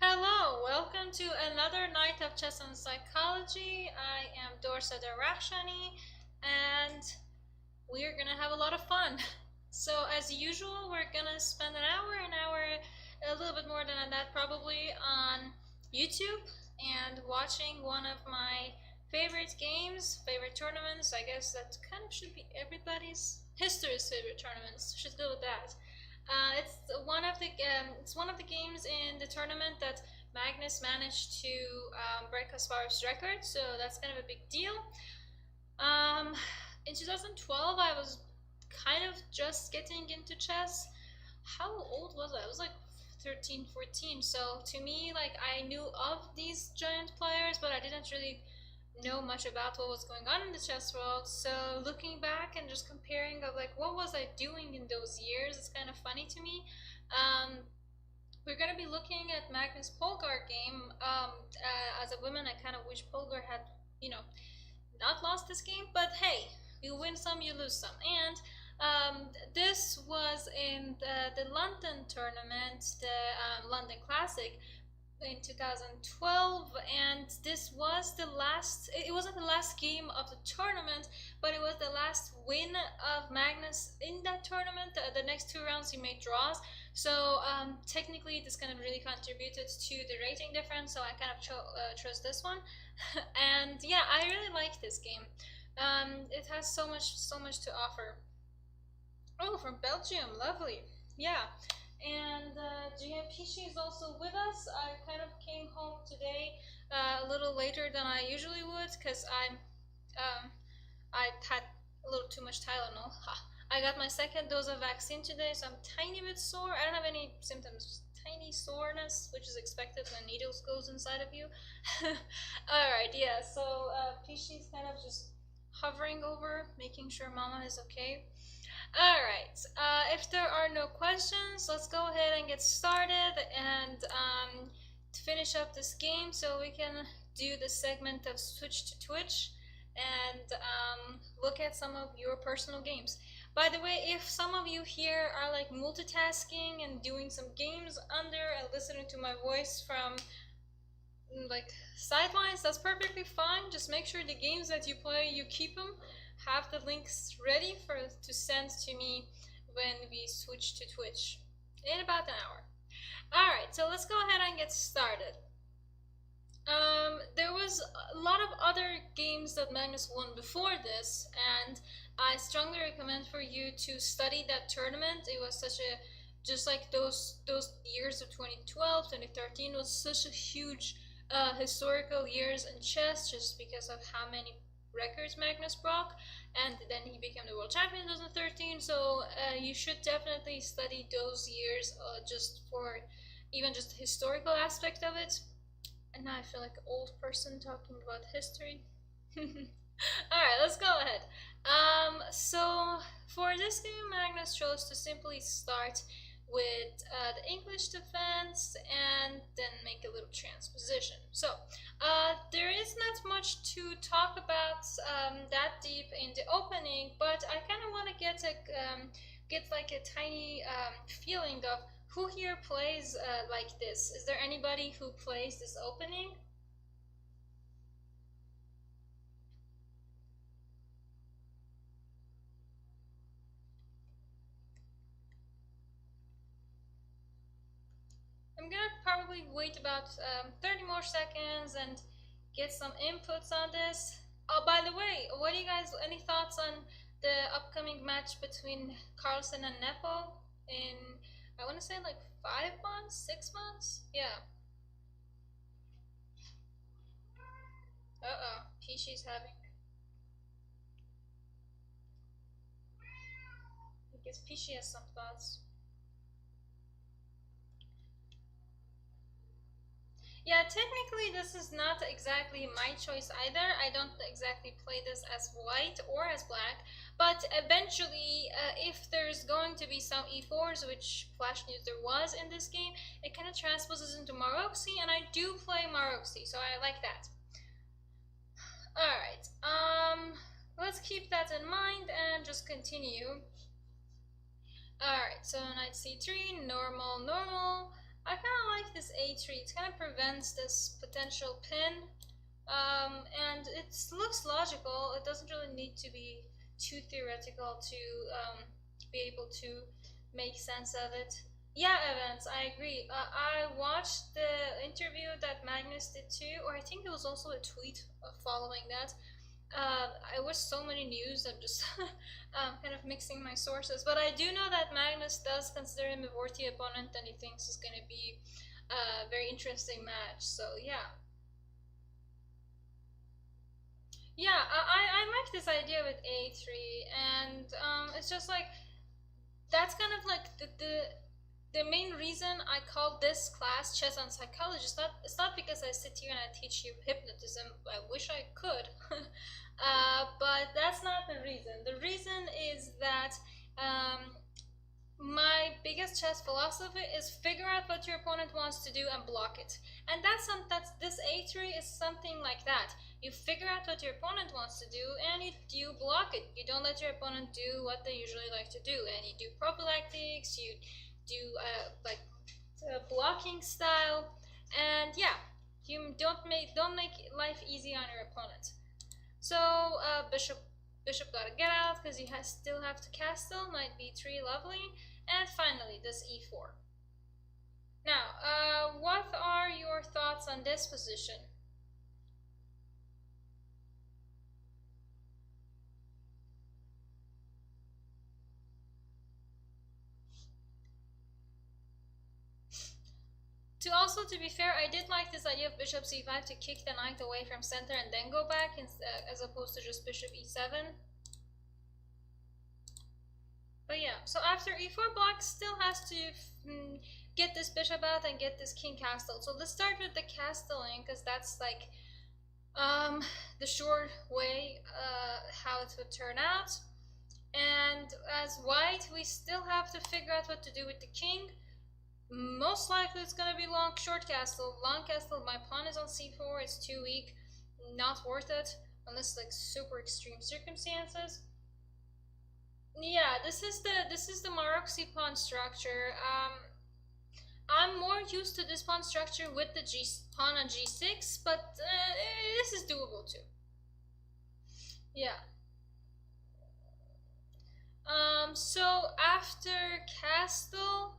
Hello, welcome to another night of chess and psychology. I am Dorsa Derakhshani, and we're gonna have a lot of fun. So, as usual, we're gonna spend an hour, a little bit more than that probably, on YouTube and watching one of my favorite games, favorite tournaments. I guess that kind of should be everybody's history's favorite tournaments. Should go with that. It's one of the games in the tournament that Magnus managed to break Kasparov's record, so that's kind of a big deal. In 2012, I was kind of just getting into chess. How old was I? I was like 13, 14. So to me, like I knew of these giant players, but I didn't really know much about what was going on in the chess world. So looking back and just comparing of like what was I doing in those years, it's kind of funny to me. Um, we're gonna be looking at Magnus Polgar game. As a woman, I kind of wish Polgar had, not lost this game. But hey, you win some, you lose some. And this was in the London tournament, the London Classic, in 2012, and this was the last, it wasn't the last game of the tournament, but it was the last win of Magnus in that tournament. The next two rounds he made draws, so technically this kind of really contributed to the rating difference, so I kind of chose this one. And yeah, I really like this game. It has so much to offer. Oh, from Belgium, lovely. Yeah. And GM Pishi is also with us. I kind of came home today a little later than I usually would because I had a little too much Tylenol. Ha. I got my second dose of vaccine today, so I'm tiny bit sore. I don't have any symptoms, just tiny soreness, which is expected when needles goes inside of you. All right, yeah. So Pishi's kind of just hovering over, making sure Mama is okay. Alright, if there are no questions, let's go ahead and get started and to finish up this game so we can do the segment of Switch to Twitch and look at some of your personal games. By the way, if some of you here are like multitasking and doing some games under and listening to my voice from like sidelines, that's perfectly fine. Just make sure the games that you play, you keep them, have the links ready to send to me when we switch to Twitch in about an hour. Alright, so let's go ahead and get started. There was a lot of other games that Magnus won before this, and I strongly recommend for you to study that tournament. It was such a, just like those years of 2012, 2013 was such a huge historical years in chess, just because of how many records Magnus broke, and then he became the world champion in 2013. So you should definitely study those years, just for even just the historical aspect of it. And now I feel like an old person talking about history. Alright, let's go ahead. So for this game, Magnus chose to simply start with the English defense and then make a little transposition. So there is not much to talk about that deep in the opening, but I kind of want to get like a tiny feeling of who here plays like this. Is there anybody who plays this opening? I'm gonna probably wait about 30 more seconds and get some inputs on this. Oh, by the way, what do you guys, any thoughts on the upcoming match between Carlsen and Nepo in, I want to say like 5 months, 6 months? Yeah. Uh-oh, Pishi's having, I guess Pishi has some thoughts. Yeah, technically this is not exactly my choice either. I don't exactly play this as white or as black, but eventually, if there's going to be some e4s, which Flash News there was in this game, it kind of transposes into Maroczy, and I do play Maroczy, so I like that. Alright, let's keep that in mind and just continue. Alright, so knight c3, normal, normal. I kind of like this a3. It kind of prevents this potential pin, and it looks logical. It doesn't really need to be too theoretical to be able to make sense of it. Yeah, Evans, I agree. I watched the interview that Magnus did too, or I think it was also a tweet following that. I watched so many news. I'm just kind of mixing my sources, but I do know that Magnus does consider him a worthy opponent, and he thinks it's going to be a very interesting match. So yeah, yeah, I like this idea with a3, and it's just like that's kind of like the main reason I call this class chess and psychology. It's not because I sit here and I teach you hypnotism. I wish I could, but that's not the reason. The reason is that um, my biggest chess philosophy is figure out what your opponent wants to do and block it. And that's this a3 is something like that. You figure out what your opponent wants to do and you block it. You don't let your opponent do what they usually like to do, and you do prophylactics. You do like blocking style, and yeah, you don't make life easy on your opponent. So bishop gotta get out because still have to castle. Knight b3, lovely. And finally, this e4. Now, what are your thoughts on this position? To be fair, I did like this idea of bishop c5 to kick the knight away from center and then go back, as opposed to just bishop e7. But yeah, so after e4, black still has to get this bishop out and get this king castled. So let's start with the castling, because that's like the short way how it would turn out. And as white, we still have to figure out what to do with the king. Most likely it's gonna be short castle. Long castle, my pawn is on c4, it's too weak, not worth it, unless like super extreme circumstances. Yeah, this is the Maroczy pawn structure. I'm more used to this pawn structure with the pawn on g6, but this is doable too. Yeah. So after castle,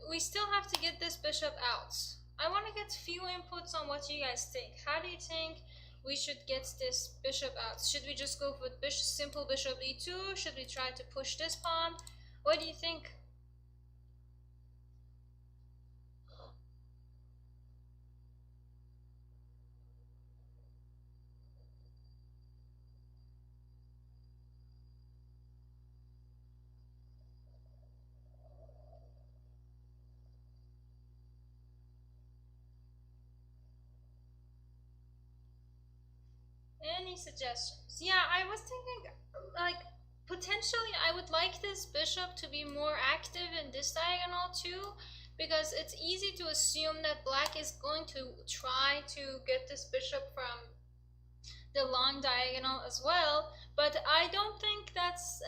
we still have to get this bishop out. I want to get few inputs on what you guys think. How do you think we should get this bishop out? Should we just go with simple bishop e2? Should we try to push this pawn? What do you think? Any suggestions? Yeah, I was thinking, like, potentially I would like this bishop to be more active in this diagonal too, because it's easy to assume that black is going to try to get this bishop from the long diagonal as well, but I don't think that's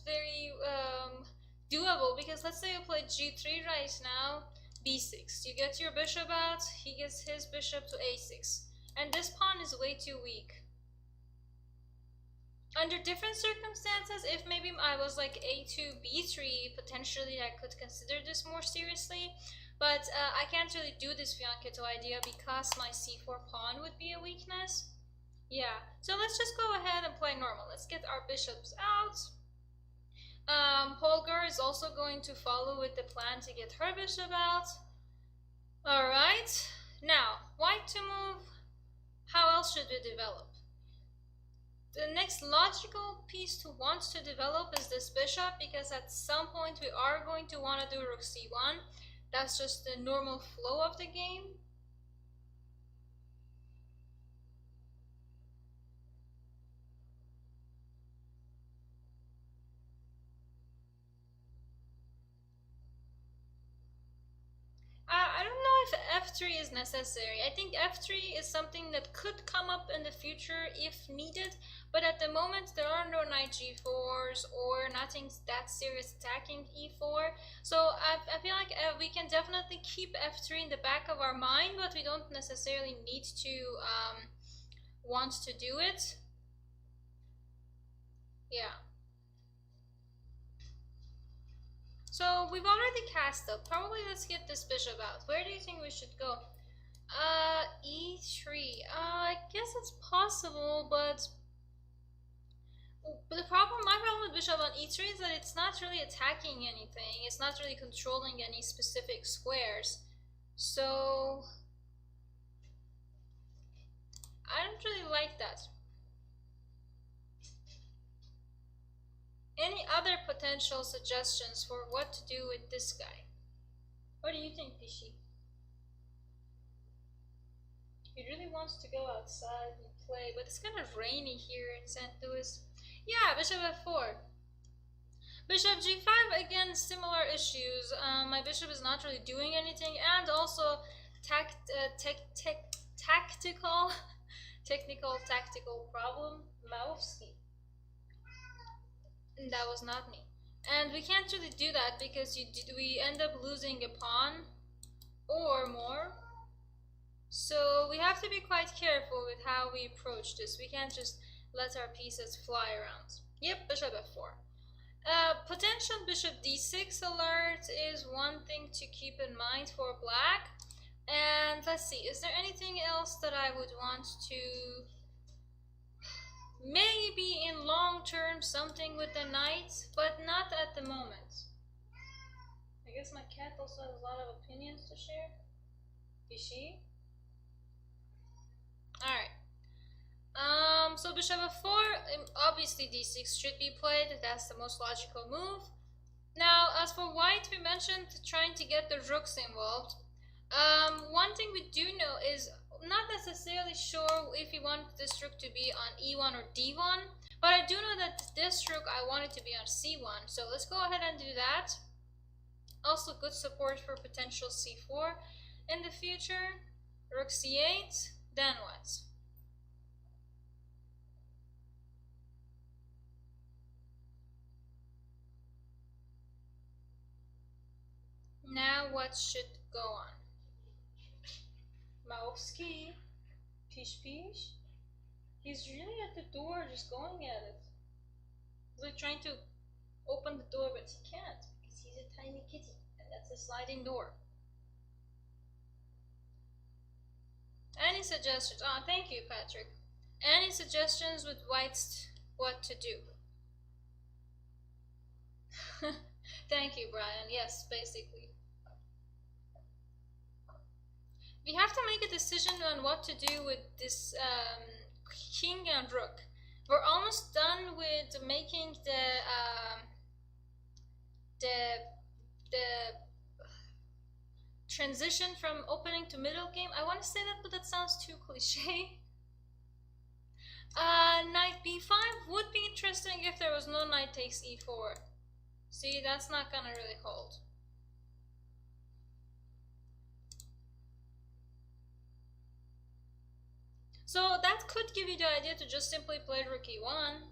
very doable, because let's say you play g3 right now, b6, you get your bishop out, he gets his bishop to a6, and this pawn is way too weak. Under different circumstances, if maybe I was like a2, b3, potentially I could consider this more seriously, but I can't really do this fianchetto idea because my c4 pawn would be a weakness. Yeah, so let's just go ahead and play normal. Let's get our bishops out. Polgar is also going to follow with the plan to get her bishop out. Alright, now, white to move. How else should we develop? The next logical piece to want to develop is this bishop, because at some point we are going to want to do rook c1. That's just the normal flow of the game. I don't know if f3 is necessary. I think f3 is something that could come up in the future if needed, but at the moment there are no knight g4s or nothing that serious attacking e4. So I feel like we can definitely keep f3 in the back of our mind, but we don't necessarily need to want to do it. Yeah. So we've already cast up. Probably let's get this bishop out. Where do you think we should go? E3. I guess it's possible, but the problem, my problem with bishop on e3 is that it's not really attacking anything. It's not really controlling any specific squares. So I don't really like that. Any other potential suggestions for what to do with this guy? What do you think, Pishi? He really wants to go outside and play, but it's kind of rainy here in St. Louis. Yeah, bishop f4. Bishop g5, again, similar issues. My bishop is not really doing anything, and also tactical, tactical problem. Maovsky. That was not me. And we can't really do that because we end up losing a pawn or more. So we have to be quite careful with how we approach this. We can't just let our pieces fly around. Yep, bishop f4. Potential bishop d6 alert is one thing to keep in mind for black. And let's see, is there anything else that I would want to... Maybe in long term something with the knight, but not at the moment. I guess my cat also has a lot of opinions to share. Is she? Alright. So bishop f4, obviously d6 should be played. That's the most logical move. Now, as for white, we mentioned trying to get the rooks involved. One thing we do know is not necessarily sure if we want this rook to be on e1 or d1, but I do know that this rook I want it to be on c1, so let's go ahead and do that. Also good support for potential c4 in the future. Rook c8, then what? Now what should go on? Maovsky, pish pish. He's really at the door, just going at it. He's like trying to open the door, but he can't because he's a tiny kitty, and that's a sliding door. Any suggestions? Oh, thank you, Patrick. Any suggestions with whites what to do? Thank you, Brian. Yes, basically. We have to make a decision on what to do with this king and rook. We're almost done with making the transition from opening to middle game. I want to say that, but that sounds too cliche. Knight b5 would be interesting if there was no knight takes e4. See, that's not gonna really hold. So that could give you the idea to just simply play rook e1.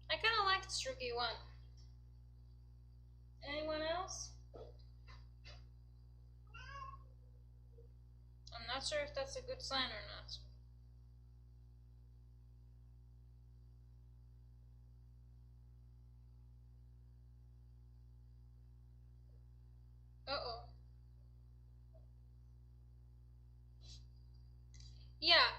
I kind of like this rook e1. Anyone else? I'm not sure if that's a good sign or not. Uh-oh. Yeah,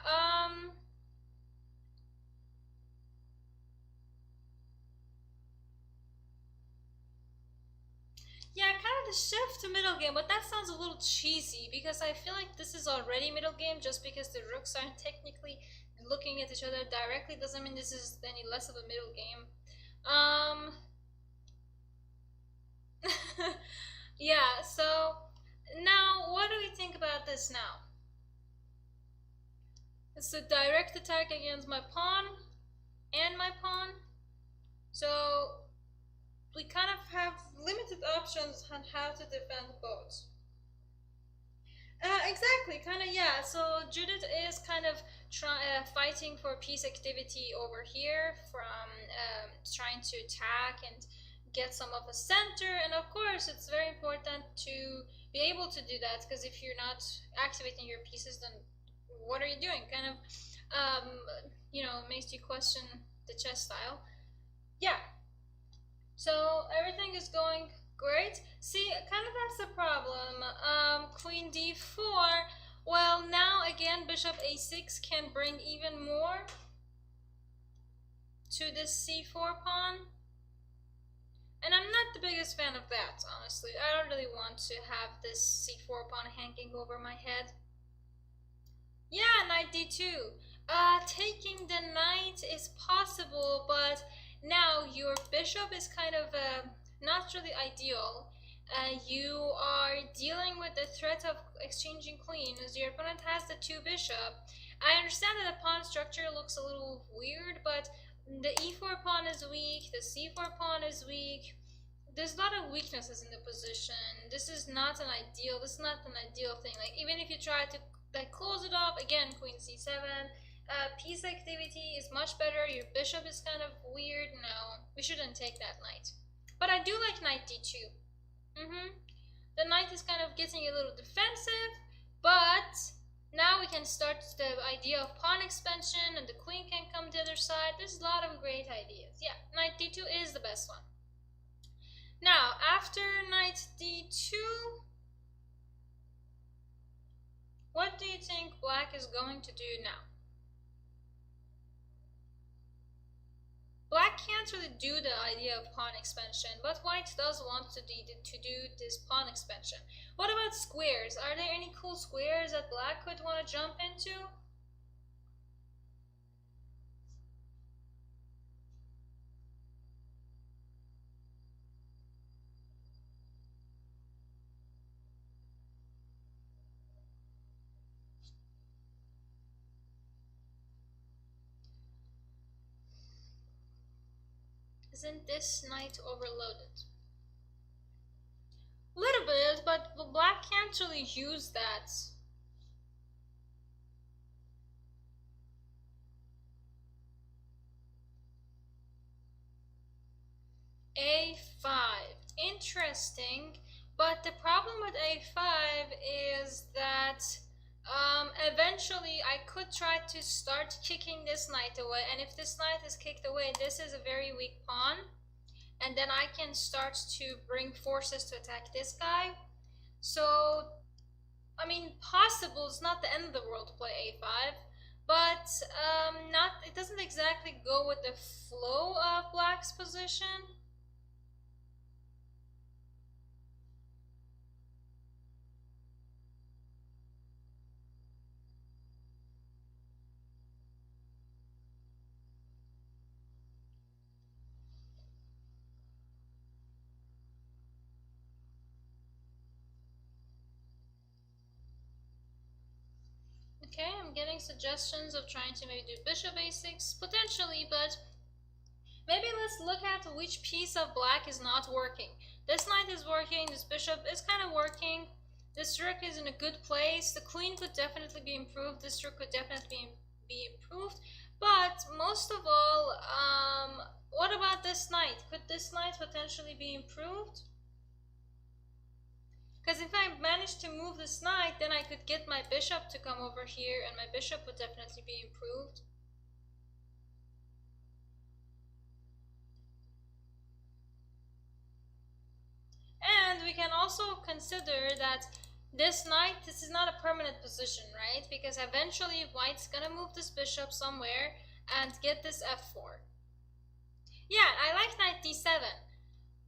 yeah, kind of the shift to middle game, but that sounds a little cheesy because I feel like this is already middle game. Just because the rooks aren't technically looking at each other directly doesn't mean this is any less of a middle game. Yeah, so now what do we think about this now? It's a direct attack against my pawn and my pawn. So we kind of have limited options on how to defend both. Exactly, kind of, yeah. So Judith is kind of fighting for peace activity over here, from trying to attack and get some of the center. And of course, it's very important to be able to do that, because if you're not activating your pieces, then what are you doing? Kind of, um, makes you question the chess style. Yeah, so everything is going great. See, kind of that's the problem. Queen d4. Well, now again, bishop a6 can bring even more to this c4 pawn. And I'm not the biggest fan of that, honestly. I don't really want to have this c4 pawn hanging over my head. Yeah, knight d2. Taking the knight is possible, but now your bishop is kind of not really ideal. You are dealing with the threat of exchanging queens. Your opponent has the two bishop. I understand that the pawn structure looks a little weird, but the e4 pawn is weak, the c4 pawn is weak. There's a lot of weaknesses in the position. This is not an ideal. This is not an ideal thing. Like, even if you try to like close it off again, queen c7. Piece activity is much better. Your bishop is kind of weird. No, we shouldn't take that knight. But I do like knight d2. The knight is kind of getting a little defensive, but now we can start the idea of pawn expansion, and the queen can come to the other side. There's a lot of great ideas. Yeah, knight d2 is the best one. Now, after knight d2, what do you think black is going to do now? Black can't really do the idea of pawn expansion, but white does want to do this pawn expansion. What about squares? Are there any cool squares that black could want to jump into? Isn't this knight overloaded? A little bit, but black can't really use that. a5. Interesting, but the problem with a5 is that eventually I could try to start kicking this knight away, and if this knight is kicked away, this is a very weak pawn, and then I can start to bring forces to attack this guy. So, I mean, possible, it's not the end of the world to play a5, but not. It doesn't exactly go with the flow of black's position. Okay, I'm getting suggestions of trying to maybe do bishop a6, potentially, but maybe let's look at which piece of black is not working. This knight is working, this bishop is kind of working, this rook is in a good place, the queen could definitely be improved, this rook could definitely be improved, but most of all, what about this knight? Could this knight potentially be improved? Because if I manage to move this knight, then I could get my bishop to come over here, and my bishop would definitely be improved. And we can also consider that this knight, this is not a permanent position, right? Because eventually white's gonna move this bishop somewhere and get this f4. Yeah, I like knight d7.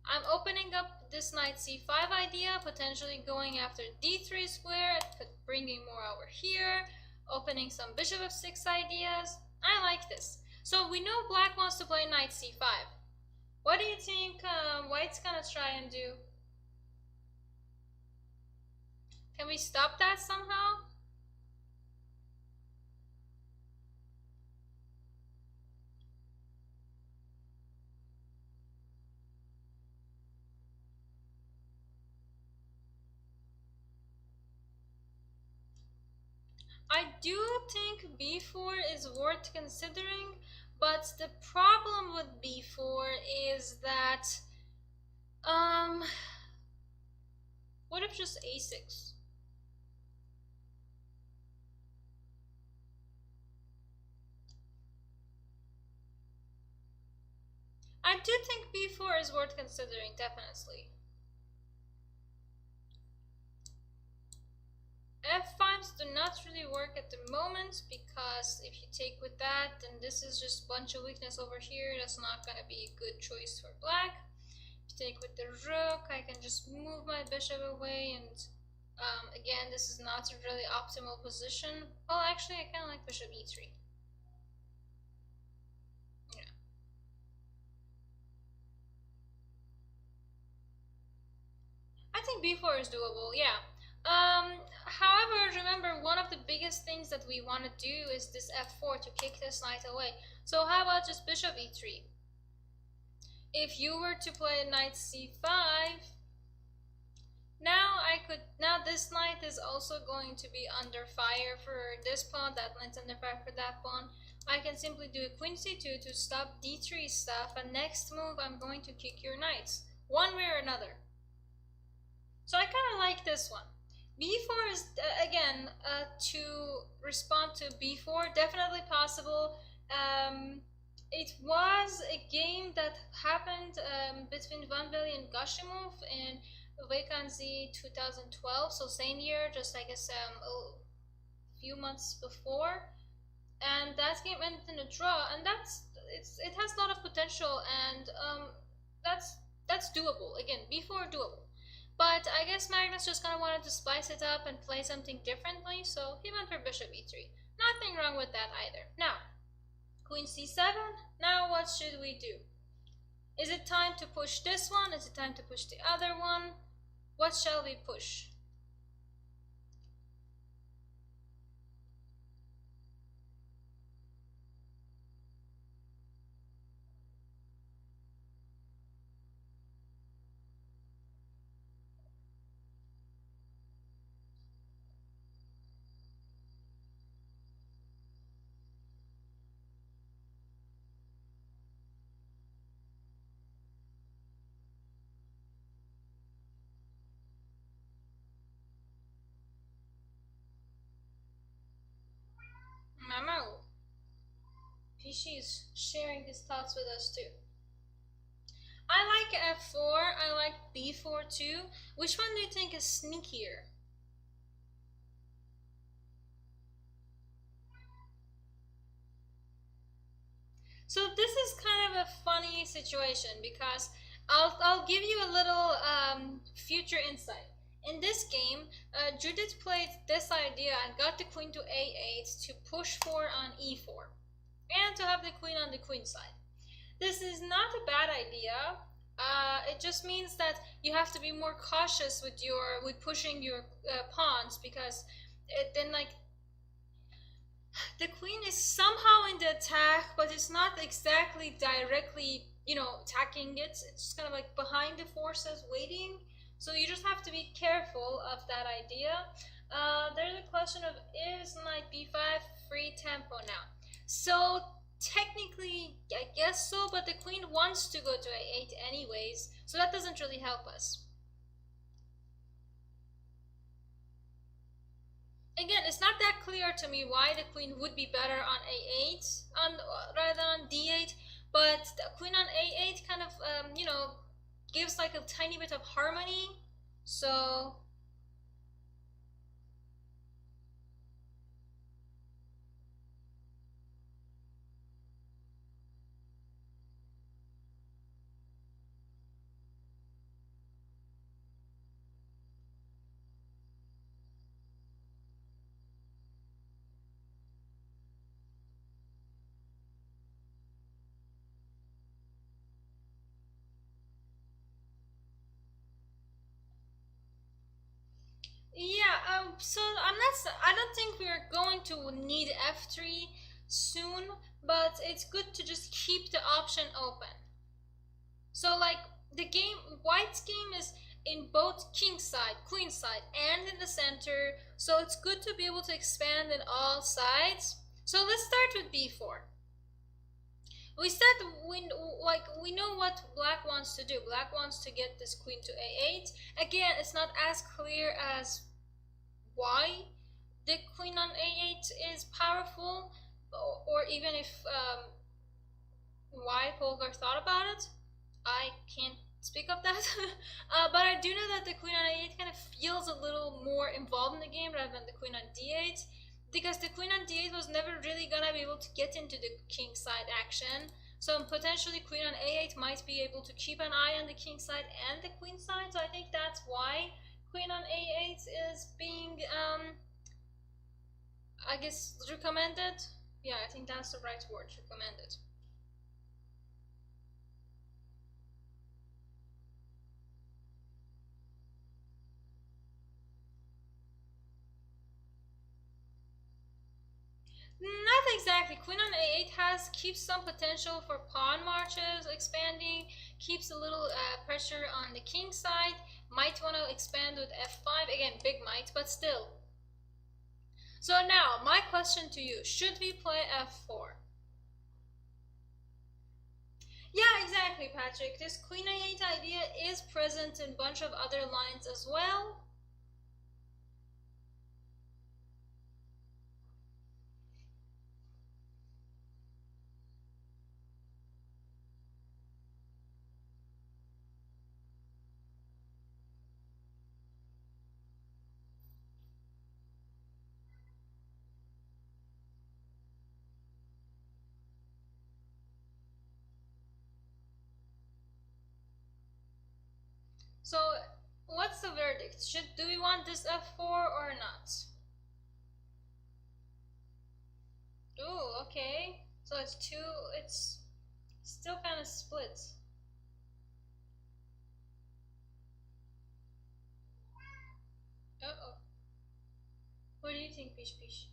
I'm opening up this knight c5 idea, potentially going after d3 square, bringing more over here, opening some bishop f6 ideas. I like this. So we know black wants to play knight c5. What do you think white's gonna try and do? Can we stop that somehow? I do think b4 is worth considering, but the problem with b4 is that um what if just a6? I do think b4 is worth considering, definitely. f5s do not really work at the moment, because if you take with that, then this is just a bunch of weakness over here. That's not going to be a good choice for black. If you take with the rook, I can just move my bishop away, and again, this is not a really optimal position. Well, actually, I kind of like bishop e3. Yeah. I think b4 is doable, yeah. However, remember, one of the biggest things that we want to do is this f4 to kick this knight away. So how about just bishop e3? If you were to play knight c5, now this knight is also going to be under fire for this pawn, that knight's under fire for that pawn. I can simply do queen c2 to stop d3 stuff, and next move I'm going to kick your knights, one way or another. So I kind of like this one. b4 is, again, to respond to b4, definitely possible. It was a game that happened between Van Velde and Gashimov in Vacancy 2012, so same year, just I guess a few months before. And that game ended in a draw, and it has a lot of potential, and that's doable. Again, b4 doable. But I guess Magnus just kind of wanted to spice it up and play something differently, so he went for bishop e3. Nothing wrong with that either. Now, queen c7. Now what should we do? Is it time to push this one? Is it time to push the other one? What shall we push? Mamo. Pishi is sharing his thoughts with us too. I like f4, I like b4 too. Which one do you think is sneakier? So this is kind of a funny situation, because I'll give you a little future insight. In this game, Judith played this idea and got the queen to a8 to push 4 on e4, and to have the queen on the queen side. This is not a bad idea. It just means that you have to be more cautious with pushing your pawns, because then, like, the queen is somehow in the attack, but it's not exactly directly, attacking it. It's just kind of like behind the forces waiting. So you just have to be careful of that idea. There's a question of, is knight b5 free tempo now? So technically, I guess so, but the queen wants to go to a8 anyways, so that doesn't really help us. Again, it's not that clear to me why the queen would be better on a8 rather than on d8, but the queen on a8 kind of, gives like a tiny bit of harmony, so... Yeah, so I don't think we're going to need f3 soon, but it's good to just keep the option open. So, like, the game, White's game is, in both king side, queen side, and in the center. So it's good to be able to expand in all sides. So let's start with b4. We said we know what black wants to do. Black wants to get this queen to a8. Again, it's not as clear as why the queen on a8 is powerful, or even if why Polgar thought about it. I can't speak of that. But I do know that the queen on a8 kind of feels a little more involved in the game rather than the queen on d8, because the queen on d8 was never really gonna be able to get into the king side action. So potentially queen on a8 might be able to keep an eye on the king side and the queen side. So I think that's why queen on a8 is being, I guess, recommended. Yeah, I think that's the right word, recommended. Not exactly. Queen on a8 keeps some potential for pawn marches, expanding, keeps a little pressure on the king side. Might want to expand with f5. Again, big might, but still. So now, my question to you, should we play f4? Yeah, exactly, Patrick. This queen a8 idea is present in a bunch of other lines as well. So, what's the verdict? Do we want this f4 or not? Ooh, okay. So it's still kind of split. Uh-oh. What do you think, Pish Pish?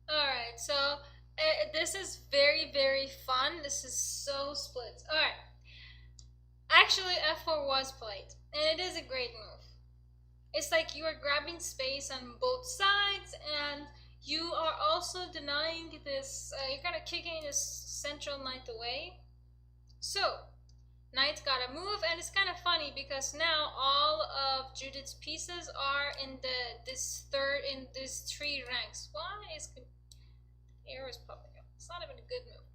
Alright, so this is very, very fun. This is so split. Alright. Actually, f4 was played, and it is a great move. It's like you are grabbing space on both sides, and you are also denying this, you're kind of kicking this central knight away. So, knight gotta move, and it's kind of funny because now all of Judith's pieces are in this three ranks. Why is arrow is popping up? It's not even a good move.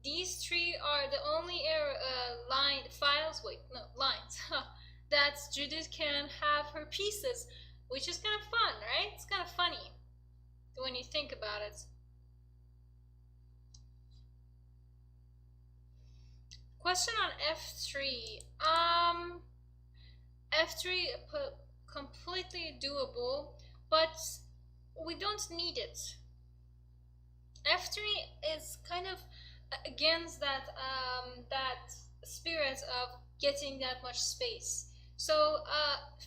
These three are the only lines that Judith can have her pieces, which is kind of fun, right? It's kind of funny when you think about it. Question on f3. F3 completely doable, but we don't need it. F3 is kind of against that spirit of getting that much space. So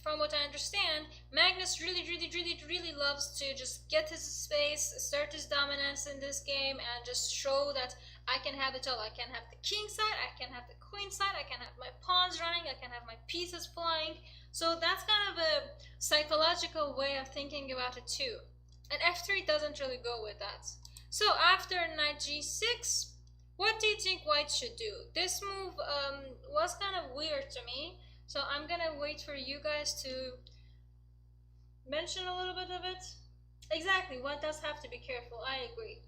from what I understand, Magnus really loves to just get his space, assert his dominance in this game, and just show that I can have it all. I can have the king side, I can have the queen side, I can have my pawns running, I can have my pieces flying. So that's kind of a psychological way of thinking about it too. And f3 doesn't really go with that. So after knight g6, what do you think white should do? This move was kind of weird to me, so I'm gonna wait for you guys to mention a little bit of it. Exactly, one does have to be careful, I agree.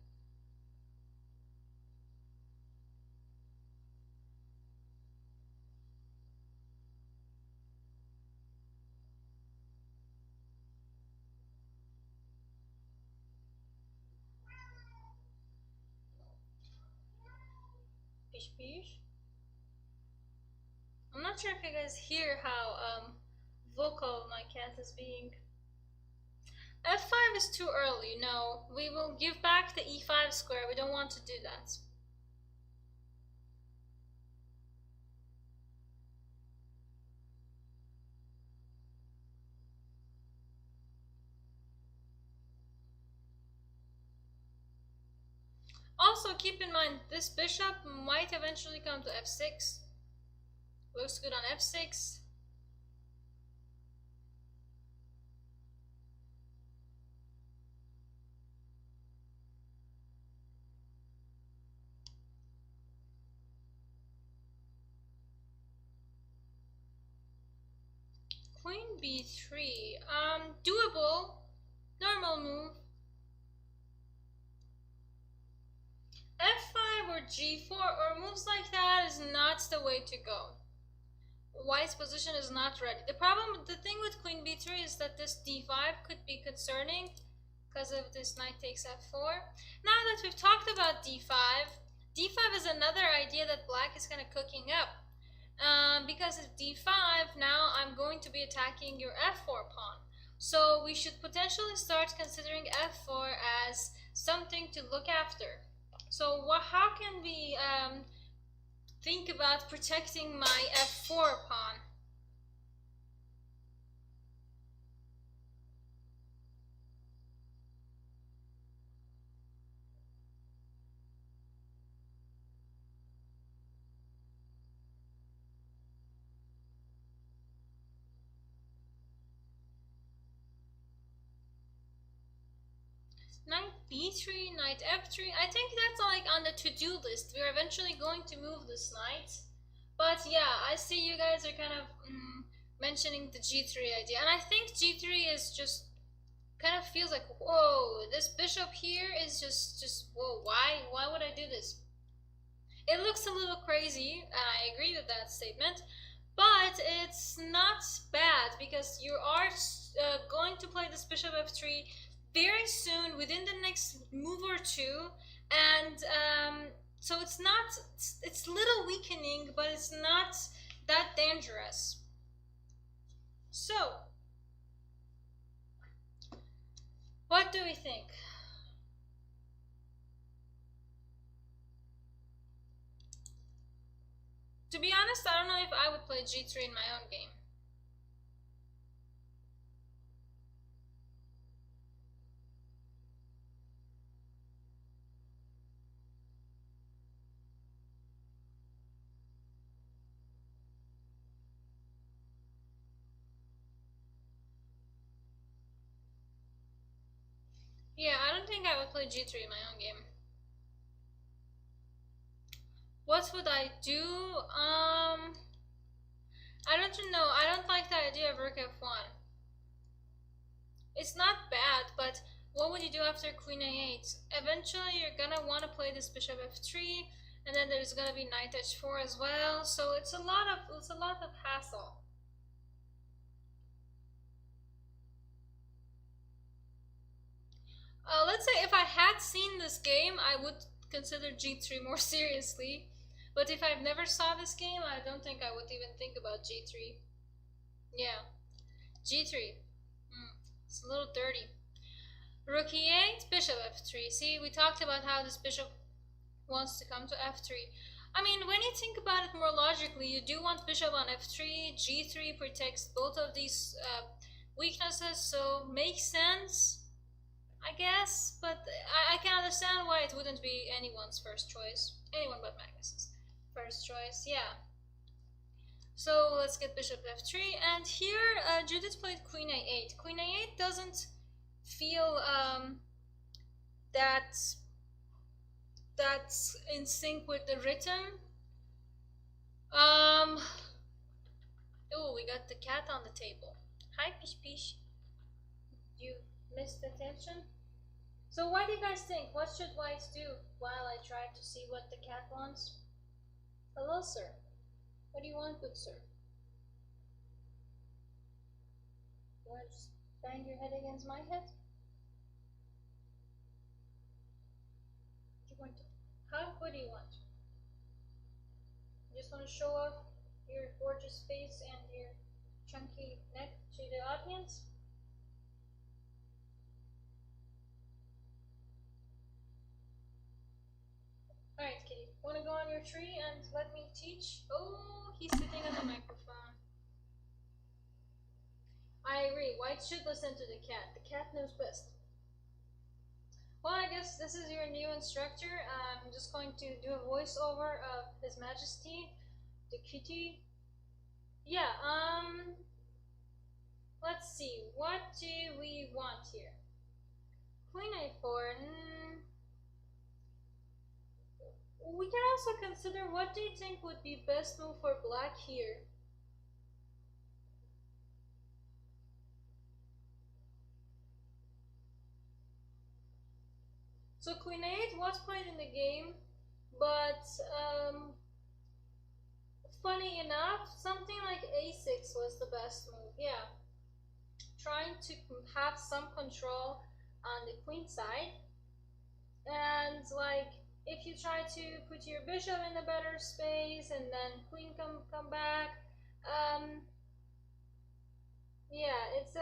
Pish pish. I'm not sure if you guys hear how vocal my cat is being. f5 is too early, no. We will give back the e5 square, we don't want to do that. Also, keep in mind, this bishop might eventually come to f6. Looks good on f6. Queen b3. Doable. Normal move. f5 or g4 or moves like that is not the way to go. White's position is not ready. The thing with queen b3 is that this d5 could be concerning because of this knight takes f4. Now that we've talked about d5, d5 is another idea that black is kind of cooking up. Because of d5, now I'm going to be attacking your f4 pawn. So we should potentially start considering f4 as something to look after. So how can we think about protecting my f4 pawn? Knight b3, knight f3. I think that's like on the to-do list. We're eventually going to move this knight. But yeah, I see you guys are kind of mentioning the g3 idea. And I think g3 is just kind of feels like, whoa, this bishop here is just whoa, why would I do this? It looks a little crazy, and I agree with that statement, but it's not bad because you are going to play this bishop f3 very soon, within the next move or two, and so it's a little weakening, but it's not that dangerous. So, what do we think? To be honest, I don't know if I would play g3 in my own game. Yeah, I don't think I would play g3 in my own game. What would I do? I don't know. I don't like the idea of rook f1. It's not bad, but what would you do after queen a8? Eventually, you're gonna want to play this bishop f3, and then there's gonna be knight h4 as well. So it's a lot of hassle. Let's say if I had seen this game, I would consider g3 more seriously. But if I've never saw this game, I don't think I would even think about g3. Yeah, g3. It's a little dirty. Rook e8, bishop f3. See, we talked about how this bishop wants to come to f3. I mean, when you think about it more logically, you do want bishop on f3. g3 protects both of these weaknesses, so makes sense, I guess. But I can understand why it wouldn't be anyone's first choice. Anyone but Magnus's first choice, yeah. So let's get bishop f3, and here Judith played queen a8. Queen a8 doesn't feel that's in sync with the rhythm. Oh, we got the cat on the table. Hi, Pish Pish. You missed attention? So what do you guys think? What should whites do while I try to see what the cat wants? Hello, sir. What do you want, good sir? You want to just bang your head against my head? You want to hug? What do you want? You just want to show off your gorgeous face and your chunky neck to the audience? Alright, kitty. Want to go on your tree and let me teach? Oh, he's sitting on the microphone. I agree. White should listen to the cat. The cat knows best. Well, I guess this is your new instructor. I'm just going to do a voiceover of His Majesty, the kitty. Yeah, let's see. What do we want here? Queen a4. We can also consider what do you think would be best move for black here? So Queen a8 was played in the game, but funny enough, something like a6 was the best move. Yeah, trying to have some control on the queen side, and like if you try to put your bishop in a better space and then queen come back, um, yeah, it's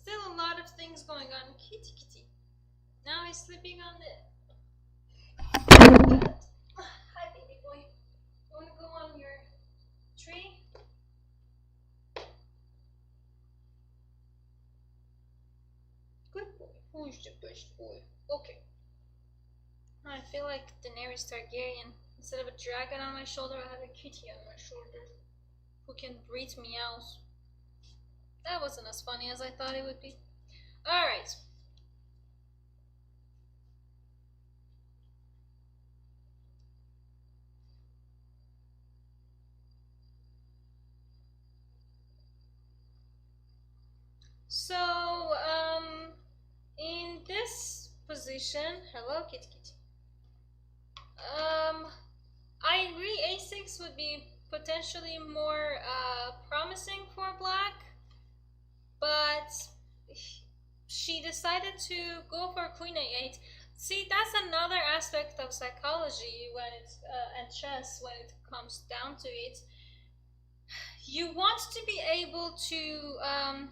still a lot of things going on. Kitty kitty. Now he's sleeping on the. Hi, baby boy. You wanna go on your tree? Good boy. Who's the best boy? Okay. I feel like Daenerys Targaryen. Instead of a dragon on my shoulder, I have a kitty on my shoulder who can breathe meows. That wasn't as funny as I thought it would be. Alright. So, in this position, hello, kitty kitty. I agree. A6 would be potentially more promising for black, but she decided to go for Queen A8. See, that's another aspect of psychology when it's and chess when it comes down to it. You want to be able to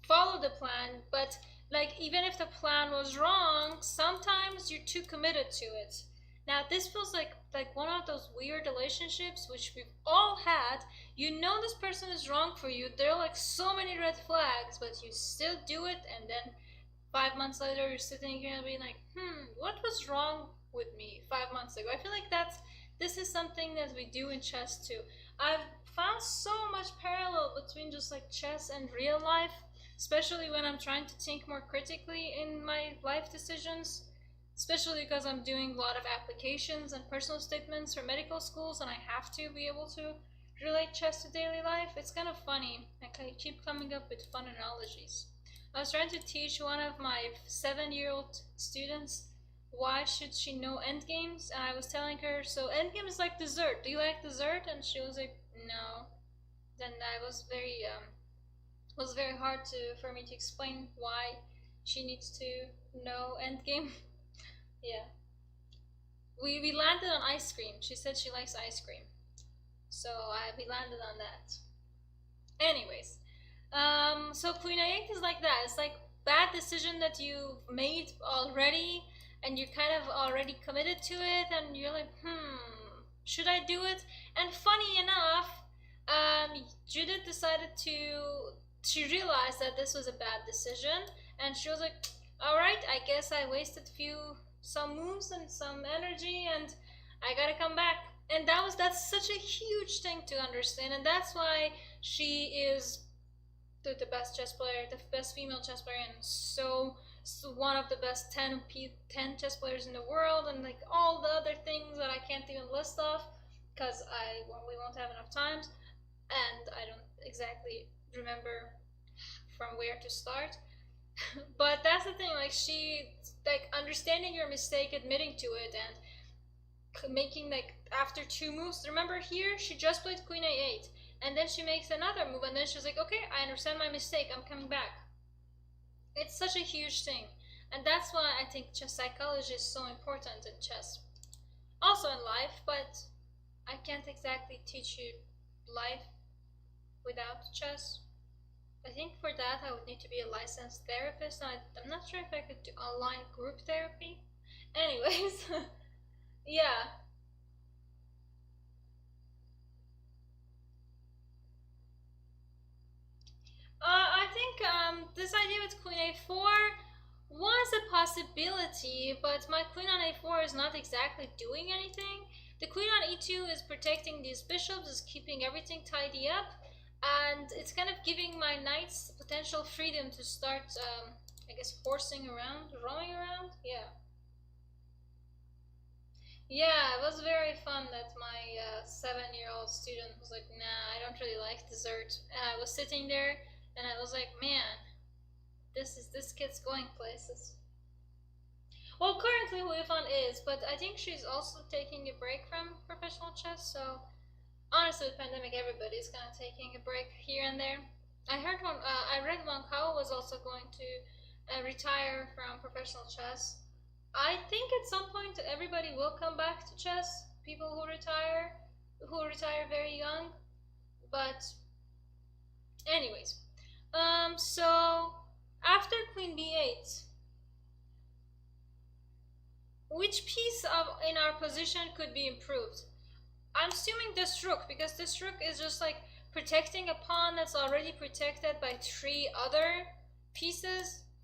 follow the plan, but like even if the plan was wrong, sometimes you're too committed to it. Now this feels like one of those weird relationships which we've all had. You know this person is wrong for you. There are like so many red flags, but you still do it, and then 5 months later you're sitting here and being like, what was wrong with me 5 months ago? I feel like this is something that we do in chess too. I've found so much parallel between just like chess and real life, especially when I'm trying to think more critically in my life decisions, especially because I'm doing a lot of applications and personal statements for medical schools and I have to be able to relate chess to daily life. It's kind of funny. I keep coming up with fun analogies. I was trying to teach one of my 7-year-old students why should she know endgames, and I was telling her, so endgame is like dessert. Do you like dessert? And she was like, no. Then I was very hard for me to explain why she needs to know endgame. Yeah. We landed on ice cream. She said she likes ice cream. So we landed on that. Anyways, so Queen A8 is like that. It's like bad decision that you've made already, and you're kind of already committed to it, and you're like, should I do it? And funny enough, Judith decided to. She realized that this was a bad decision, and she was like, "All right, I guess I wasted some moves and some energy, and I gotta come back." And that's such a huge thing to understand, and that's why she is the best chess player, the best female chess player, and so one of the best 10 chess players in the world, and like all the other things that I can't even list off because we won't have enough times, and I don't exactly remember from where to start. But that's the thing, like she like understanding your mistake, admitting to it, and making like after 2 moves. Remember here, she just played Queen A8, and then she makes another move, and then she's like, okay, I understand my mistake, I'm coming back. It's such a huge thing, and that's why I think chess psychology is so important in chess. Also in life, but I can't exactly teach you life without chess. I think for that I would need to be a licensed therapist, and I'm not sure if I could do online group therapy. Anyways, yeah. I think this idea with Queen A4 was a possibility possibility, but my queen on a4 is not exactly doing anything. The queen on e2 is protecting these bishops, is keeping everything tidy up, and it's kind of giving my knights potential freedom to start, I guess, horsing around, roaming around. Yeah. Yeah, it was very fun that my 7-year-old student was like, nah, I don't really like dessert. And I was sitting there and I was like, man, this kid's going places. Well, currently Huifan is, but I think she's also taking a break from professional chess, so honestly, with pandemic, everybody's kind of taking a break here and there. I read Wang Kao was also going to retire from professional chess. I think at some point everybody will come back to chess. People who retire very young. But anyways, so after Queen B8, which piece in our position could be improved? I'm assuming this rook, because this rook is just like protecting a pawn that's already protected by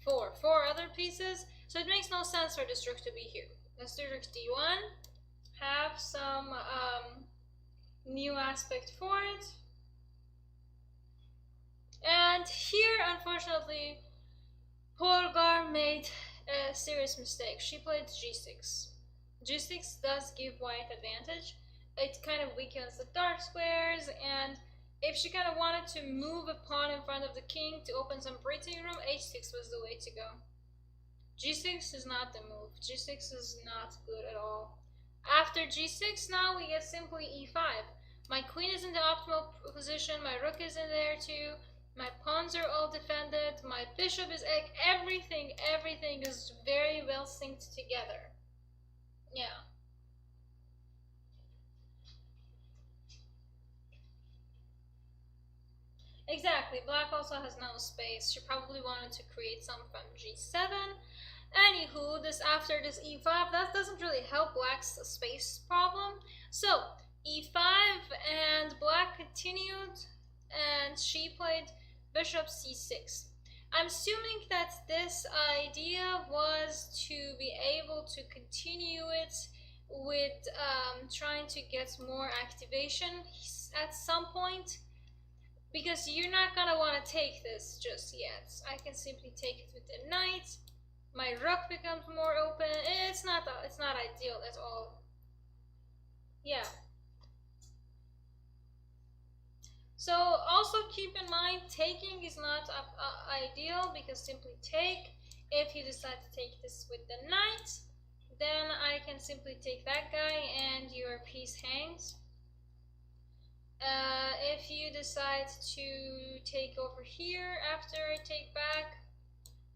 four other pieces. So it makes no sense for this rook to be here. Let's do rook d1, have some new aspect for it. And here, unfortunately, Polgar made a serious mistake. She played g6. g6 does give white advantage. It kind of weakens the dark squares, and if she kind of wanted to move a pawn in front of the king to open some breathing room, h6 was the way to go. g6 is not the move. g6 is not good at all. After g6, now we get simply e5. My queen is in the optimal position, my rook is in there too, my pawns are all defended, my bishop is everything is very well synced together. Yeah. Exactly, black also has no space. She probably wanted to create some from g7. Anywho, after this e5, that doesn't really help black's space problem. So, e5, and black continued, and she played bishop c6. I'm assuming that this idea was to be able to continue it with trying to get more activation at some point, because you're not gonna want to take this just yet. I can simply take it with the knight. My rook becomes more open. It's not ideal at all. Yeah. So also keep in mind, taking is not ideal, because simply take. If you decide to take this with the knight, then I can simply take that guy and your piece hangs. If you decide to take over here after I take back,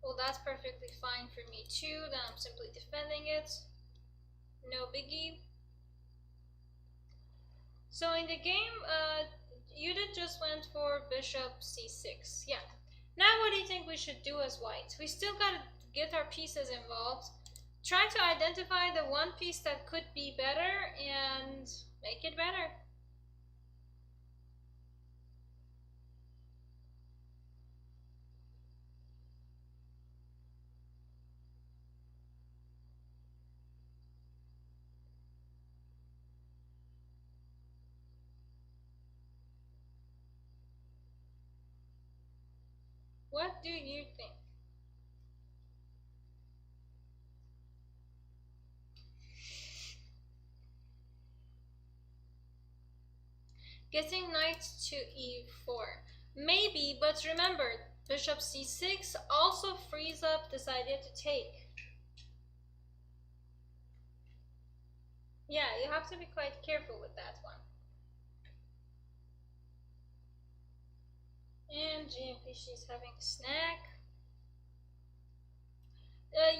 well, that's perfectly fine for me too. Then I'm simply defending it. No biggie. So in the game, Judit just went for bishop c6. Yeah. Now what do you think we should do as white? We still gotta get our pieces involved. Try to identify the one piece that could be better and make it better. What do you think? Getting knight to e4. Maybe, but remember, bishop c6 also frees up this idea to take. Yeah, you have to be quite careful with that one. And GMP, she's having a snack.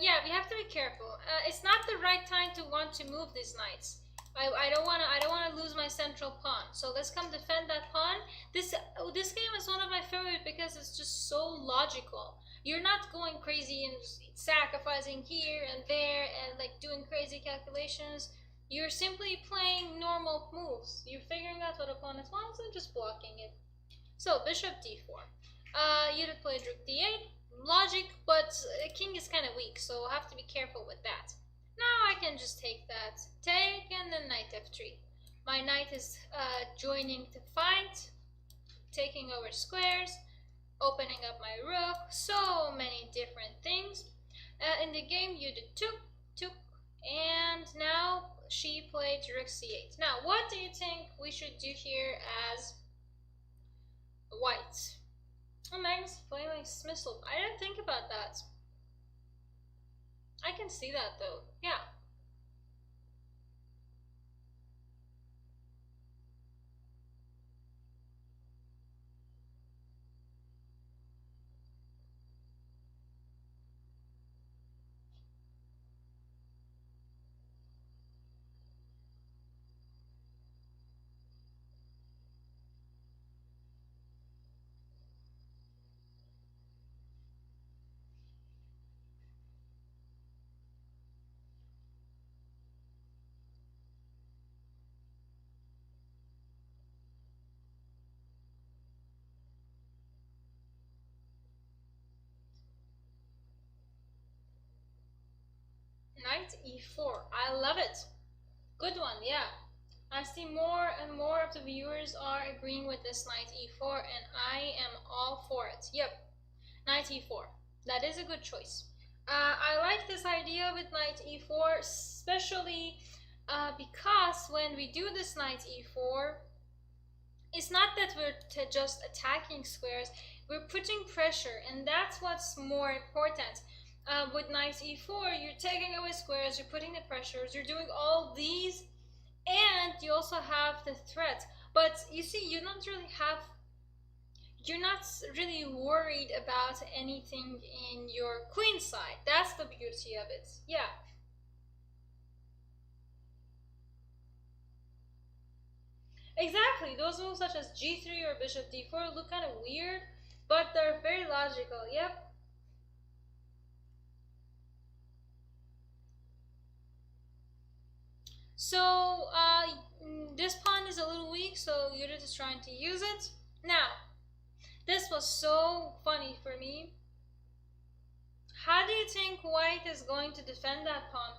Yeah, we have to be careful. It's not the right time to want to move these knights. I don't wanna lose my central pawn. So let's come defend that pawn. This game is one of my favorite because it's just so logical. You're not going crazy and sacrificing here and there and like doing crazy calculations. You're simply playing normal moves. You're figuring out what opponent wants and just blocking it. So bishop d4. Judit played rook d8. Logic, but king is kind of weak. weak, so we'll have to be careful with that. Now I can just take that take and then knight f3. My knight is joining to fight, taking over squares, opening up my rook, so many different things. In the game you did took, and now she played rook c8. Now what do you think we should do here as white? Oh, Magnus playing like Smissel. I didn't think about that. I can see that though. Yeah. Knight e4. I love it. Good one, yeah. I see more and more of the viewers are agreeing with this knight e4, and I am all for it. Yep, knight e4. That is a good choice. I like this idea with knight e4, especially because when we do this knight e4, it's not that we're just attacking squares, we're putting pressure, and that's what's more important. With knight e4, you're taking away squares, you're putting the pressures, you're doing all these, and you also have the threat. But you see, you're not really worried about anything in your queen side. That's the beauty of it. Yeah. Exactly. Those moves such as g3 or bishop d4 look kind of weird, but they're very logical. Yep. So this pawn is a little weak, so Judith is trying to use it. Now, this was so funny for me. How do you think white is going to defend that pawn?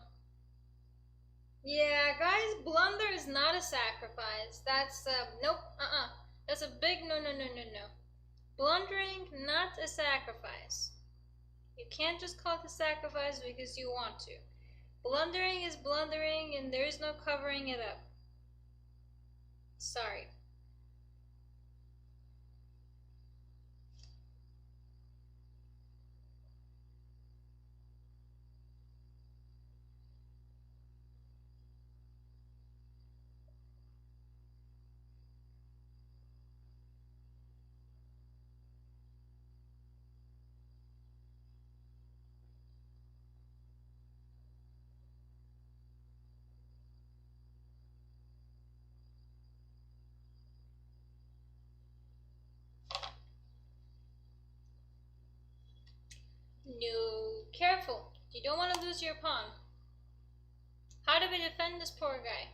Yeah, guys, blunder is not a sacrifice. That's, nope, That's a big no, no, no, no, no. Blundering, not a sacrifice. You can't just call it a sacrifice because you want to. Blundering is blundering, and there is no covering it up. Sorry. No, careful. You don't want to lose your pawn. How do we defend this poor guy?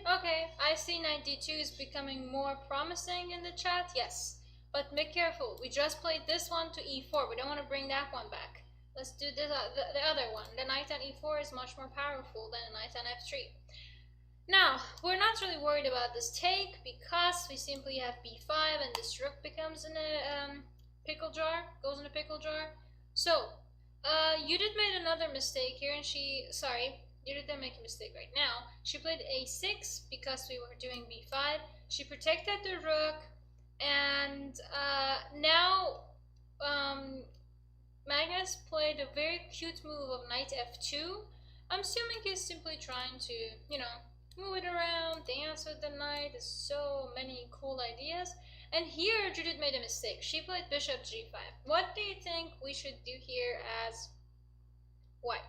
Okay, I see knight d2 is becoming more promising in the chat, yes. But be careful, we just played this one to e4, we don't want to bring that one back. Let's do this, the other one. The knight on e4 is much more powerful than a knight on f3. Now, we're not really worried about this take because we simply have b5 and this rook becomes in a pickle jar, goes in a pickle jar. So, Judith made another mistake here and Judith didn't make a mistake right now. She played a6 because we were doing b5. She protected the rook, and now Magnus played a very cute move of knight f2, I'm assuming he's simply trying to, you know, move it around, dance with the knight. There's so many cool ideas. And here Judith made a mistake. She played bishop g5. What do you think we should do here as white?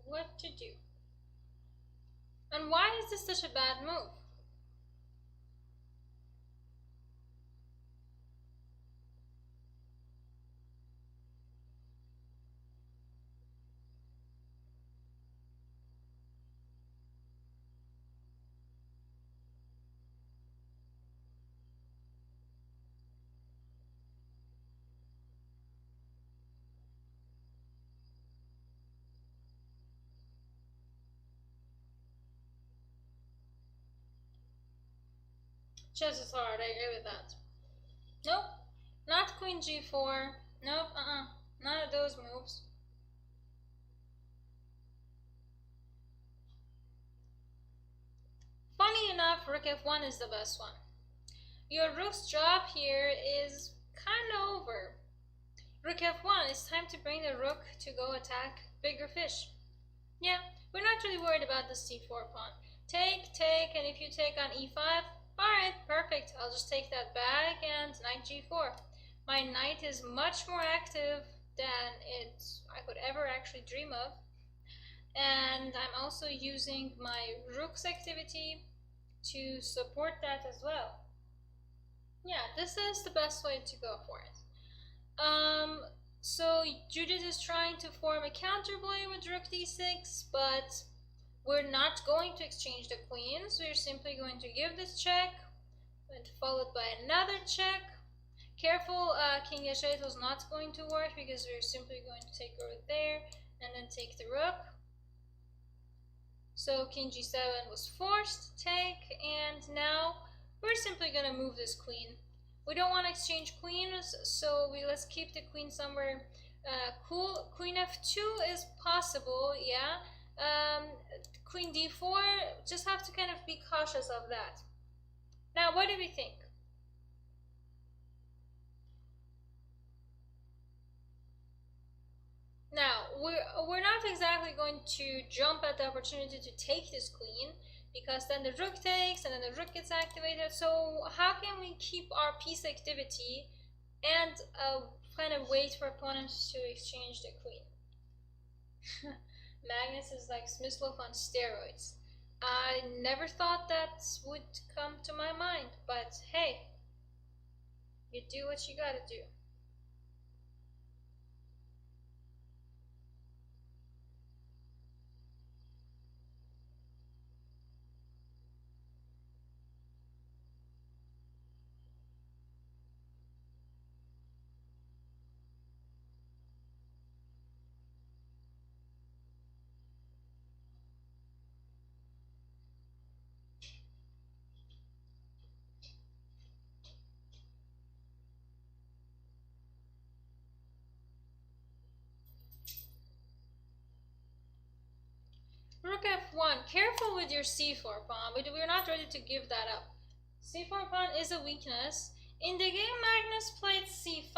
What to do? And why is this such a bad move? Chess is hard, I agree with that. Nope, not queen g4. Nope, none of those moves. Funny enough, rook f1 is the best one. Your rook's job here is kinda over. Rook f1, it's time to bring the rook to go attack bigger fish. Yeah, we're not really worried about the c4 pawn. Take, and if you take on e5, alright, perfect. I'll just take that back and knight g4. My knight is much more active than I could ever actually dream of. And I'm also using my rook's activity to support that as well. Yeah, this is the best way to go for it. So Judith is trying to form a counterplay with rook d6, but we're not going to exchange the queens. We're simply going to give this check, and followed by another check. Careful, king h8 was not going to work because we're simply going to take over there and then take the rook. So king g7 was forced to take, and now we're simply going to move this queen. We don't want to exchange queens, so let's keep the queen somewhere cool. Queen f2 is possible, yeah. Queen d4, just have to kind of be cautious of that. Now, what do we think? Now, we're not exactly going to jump at the opportunity to take this queen, because then the rook takes and then the rook gets activated. So how can we keep our piece activity and kind of wait for opponents to exchange the queen? Magnus is like Smyslov on steroids. I never thought that would come to my mind, but hey, you do what you gotta do. Rook f1. Careful with your c4 pawn, but we're not ready to give that up. c4 pawn is a weakness. In the game, Magnus played c5.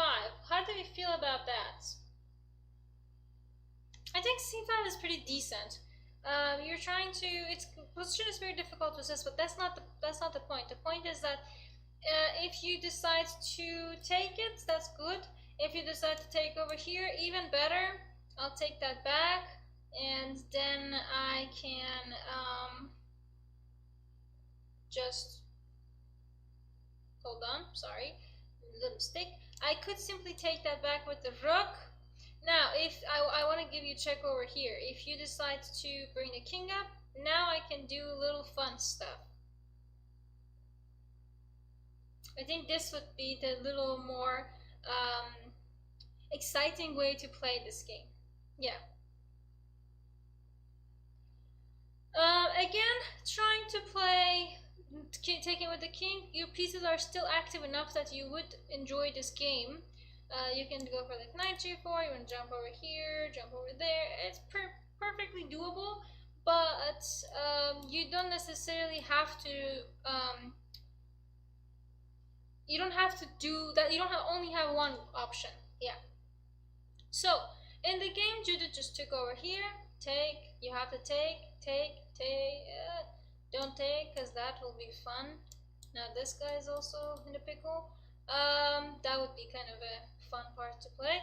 How do we feel about that? I think c5 is pretty decent. You're trying to. Its position is very difficult to assess, but that's not the point. The point is that if you decide to take it, that's good. If you decide to take over here, even better. I'll take that back, and then I can just hold on. Sorry, little mistake. I could simply take that back with the rook. Now, if I want to give you a check over here, if you decide to bring the king up, now I can do little fun stuff. I think this would be the little more exciting way to play this game. Yeah. Again, trying to play taking with the king, your pieces are still active enough that you would enjoy this game. You can go for like knight g4, you want to jump over here, jump over there. It's perfectly doable, but you don't necessarily have to. You don't have to do that. You don't only have one option. Yeah. So in the game, Judith just took over here. Take. You have to take. Don't take, because that will be fun. Now this guy is also in a pickle. That would be kind of a fun part to play.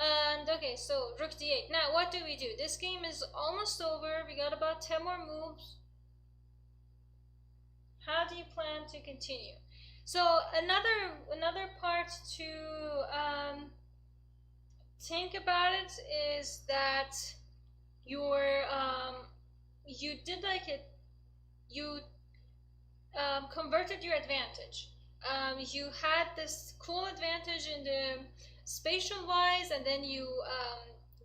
And okay, so rook d8. Now what do we do? This game is almost over. We got about 10 more moves. How do you plan to continue? So another part to think about it is that your you did like it. You converted your advantage. You had this cool advantage in the spatial wise, and then you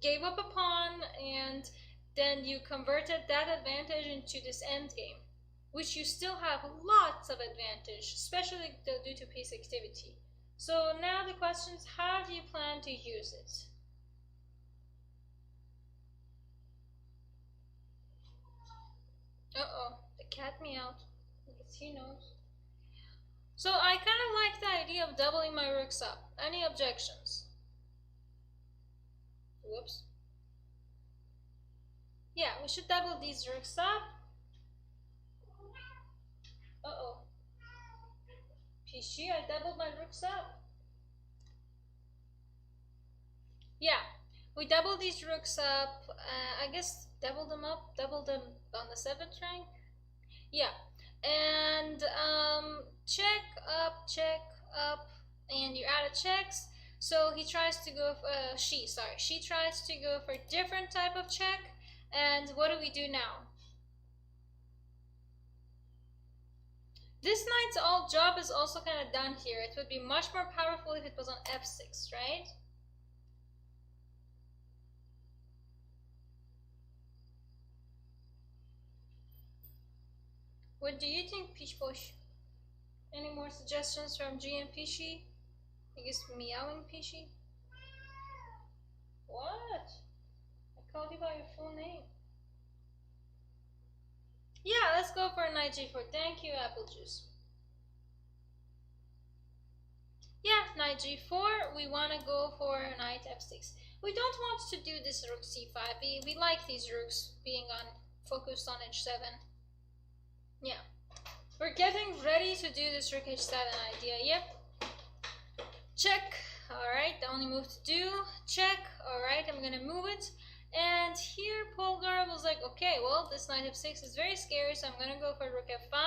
gave up a pawn, and then you converted that advantage into this endgame, which you still have lots of advantage, especially due to piece activity. So now the question is, how do you plan to use it? Uh-oh, the cat meowed. I guess he knows. So I kind of like the idea of doubling my rooks up. Any objections? Whoops. Yeah, we should double these rooks up. Uh-oh. Pishi, I doubled my rooks up. Yeah, we double these rooks up. I guess double them up, double them on the 7th rank. Yeah, and check up, and you added checks. So he tries to go. She tries to go for a different type of check. And what do we do now? This knight's job is also kind of done here. It would be much more powerful if it was on f6, right? What do you think, Pish Posh? Any more suggestions from G and Pishy? I guess meowing Pishy? What? I called you by your full name. Yeah, let's go for a knight g4. Thank you, apple juice. Yeah, knight g4. We want to go for knight f6. We don't want to do this rook c5. We like these rooks being focused on h7. Yeah. We're getting ready to do this rook h7 idea. Yep. Check. Alright, the only move to do. Check. Alright, I'm gonna move it. And here Polgar was like, okay, well, this knight f6 is very scary, so I'm gonna go for rook f5.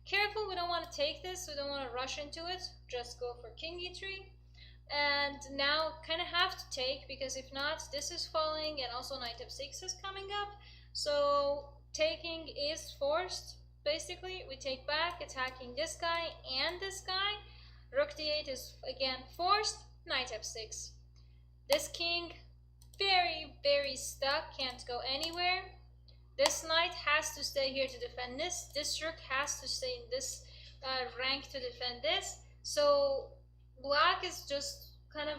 Careful, we don't want to take this, we don't want to rush into it. Just go for king e3. And now kind of have to take, because if not, this is falling, and also knight f6 is coming up. So taking is forced. Basically, we take back, attacking this guy and this guy. Rook d8 is again forced. Knight f6. This king, very stuck, can't go anywhere. This knight has to stay here to defend this. This rook has to stay in this rank to defend this. So black is just kind of,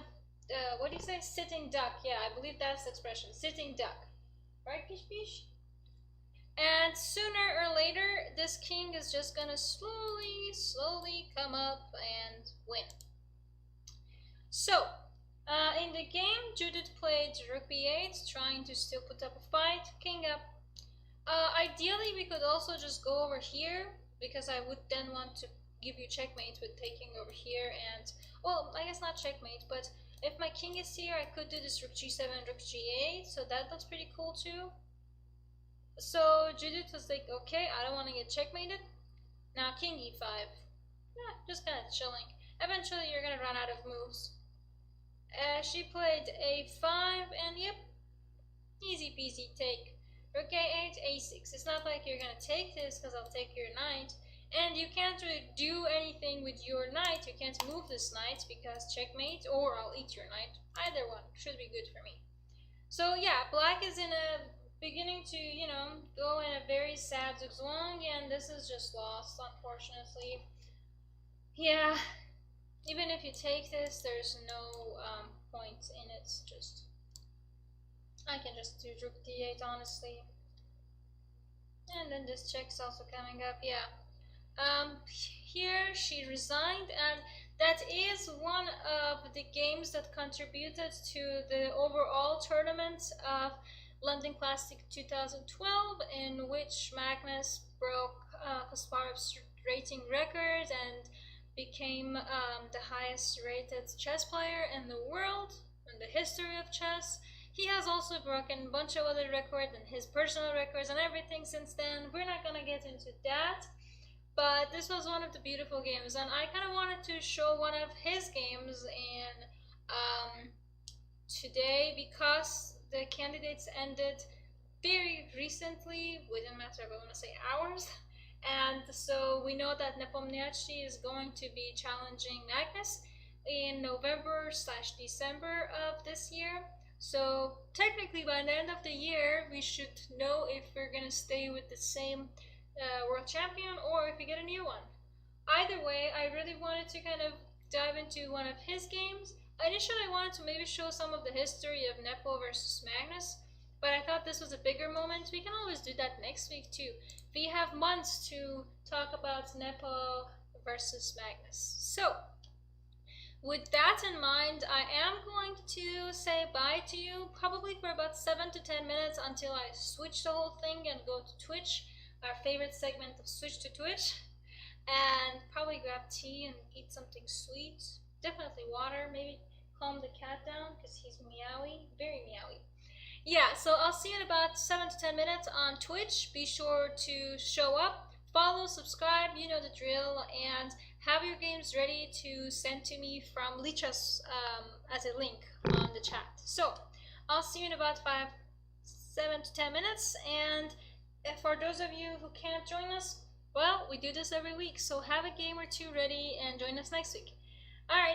what do you say? Sitting duck. Yeah, I believe that's the expression. Sitting duck. Right, Pish Pish? And sooner or later, this king is just gonna slowly come up and win. So, in the game, Judith played rook b8, trying to still put up a fight. King up. Ideally, we could also just go over here, because I would then want to give you checkmate with taking over here. And, well, I guess not checkmate, but if my king is here, I could do this rook g7, rook g8, so that looks pretty cool too. So Judith was like, okay, I don't want to get checkmated. Now king e5. Yeah, just kind of chilling. Eventually you're going to run out of moves. She played a5, and yep, easy peasy take. Rook a8, a6. It's not like you're going to take this because I'll take your knight. And you can't really do anything with your knight. You can't move this knight because checkmate, or I'll eat your knight. Either one should be good for me. So yeah, black is in a beginning to, go in a very sad zugzwang, and this is just lost, unfortunately. Yeah, even if you take this, there's no point in it. Just I can just do rook d8, honestly. And then this check's also coming up, yeah. Here she resigned, and that is one of the games that contributed to the overall tournament of London Classic 2012, in which Magnus broke Kasparov's rating record and became the highest rated chess player in the world in the history of chess. He has also broken a bunch of other records and his personal records and everything since then. We're not gonna get into that, but this was one of the beautiful games, and I kind of wanted to show one of his games in today because the candidates ended very recently, within a matter of, I want to say, hours. And so we know that Nepomniachtchi is going to be challenging Magnus in November/December of this year. So technically, by the end of the year, we should know if we're gonna stay with the same world champion or if we get a new one. Either way, I really wanted to kind of dive into one of his games. Initially, I wanted to maybe show some of the history of Nepo versus Magnus, but I thought this was a bigger moment. We can always do that next week too. We have months to talk about Nepo versus Magnus. So, with that in mind, I am going to say bye to you, probably for about 7 to 10 minutes until I switch the whole thing and go to Twitch, our favorite segment of Switch to Twitch, and probably grab tea and eat something sweet. Definitely water, maybe calm the cat down because he's meowy, very meowy. Yeah, so I'll see you in about 7 to 10 minutes on Twitch. Be sure to show up, follow, subscribe, you know the drill, and have your games ready to send to me from Lichas as a link on the chat. So I'll see you in about 7 to 10 minutes, and for those of you who can't join us, well, we do this every week, so have a game or two ready and join us next week. Alright.